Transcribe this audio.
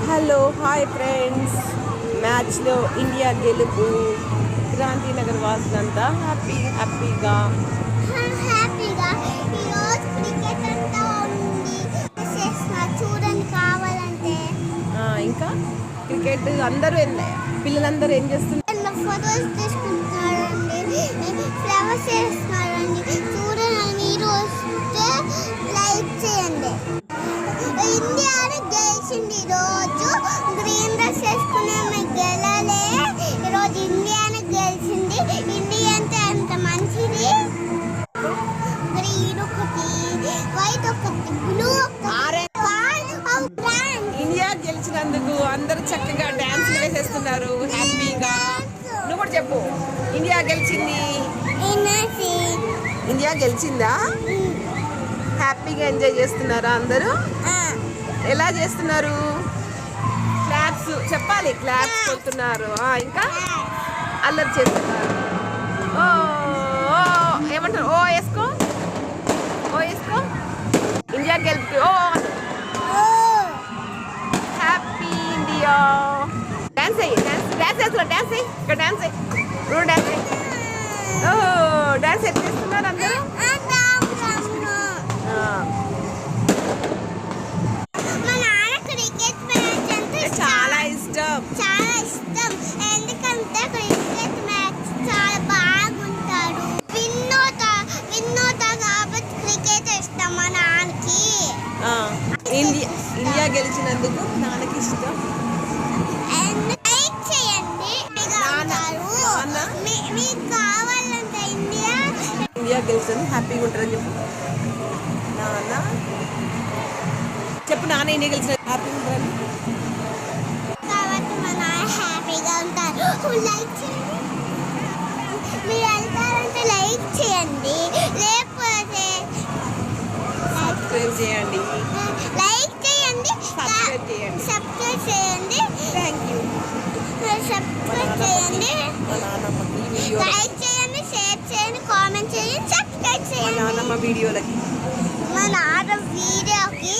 Hello hi friends, మ్యాచ్లో India గెలుపు. క్రాంతినగర్ వాసులంతా హ్యాపీగా ఈరోజు క్రికెట్ అంతా ఉంది చూడండి కావాలంటే. ఇంకా క్రికెట్ అందరూ పిల్లలందరూ ఏం చేస్తున్నారు? ఫొటోస్ తీసుకుంటున్నారండి, ఫ్లవర్స్ వేస్తున్నారండి. చూడండి, మీరు వస్తే లైక్ చేయండి. ఇండియాని గెలిచింది ఈరోజు. గ్రీన్ డ్రెస్ వేసుకునే మీకు గెలలే. ఈరోజు ఇండియాని గెలిచింది. ఇండియా అంటే అంత మంచిది. గ్రీన్ ఒకటి, వైట్ ఒకటి, బ్లూ ఒకటి. ఇండియా గెలిచినందుకు అందరూ చక్కగా డాన్స్లు వేసేస్తున్నారు హ్యాపీగా. నువ్వు కూడా చెప్పు, ఇండియా గెలిచింది. ఇండియా గెలిచిందా? హ్యాపీగా ఎంజాయ్ చేస్తున్నారా అందరూ? ఎలా చేస్తున్నారు? క్లాప్స్ చెప్పాలి, క్లాప్స్ కొడుతున్నారు. ఇంకా అల్లరి చేస్తున్నారు. ఏమంటారు? ఓ వేసుకో, ఓ వేసుకో. ఇండియా గెలిపి ఓ హ్యాపీ ఇండియా. డాన్స్ అయ్యి, డాన్స్ వేస్తున్నా, డాన్స్ అయ్యి, ఇక్కడ డాన్స్ అయ్యి, నువ్వు డాన్స్ అయ్యి. ఓ డాన్స్ ఎట్లేస్తున్నారు అందరూ? చాలా ఇష్టం, చాలా ఇష్టం. ఎందుకంటే క్రికెట్ మ్యాచ్ చాలా బాగుంటాడు. విన్నోత కాబట్టి క్రికెట్ ఇష్టం మా నాన్నకి. ఇండియా గెలిచినందుకు నాన్నకి ఇష్టం. లైక్ చేయండి. మీకు కావాలంటే ఇండియా గెలిచింది హ్యాపీగా ఉంటారని చెప్పు. నాన్న చెప్పు, నాన్న ఇండియా గెలిచిన హ్యాపీగా ఉంటారని. కాబట్టి మా నాన్న హ్యాపీగా ఉంటారు. లైక్ చేయండి. మీరు వెళ్తారంటే లైక్ చేయండి, లేకపోతే సబ్స్క్రైబ్ చేయండి. లైక్ చేయండి, సబ్స్క్రైబ్ చేయండి. Thank you. సబ్స్క్రైబ్ చేయండి, మా నాన్నమ్మకి వీడియో, లైక్ చేయండి, షేర్ చేయండి, కామెంట్ చేయండి, సబ్స్క్రైబ్ మా చేయండి. నాన్నమ్మ వీడియోలకి మా నాన్న వీడియోకి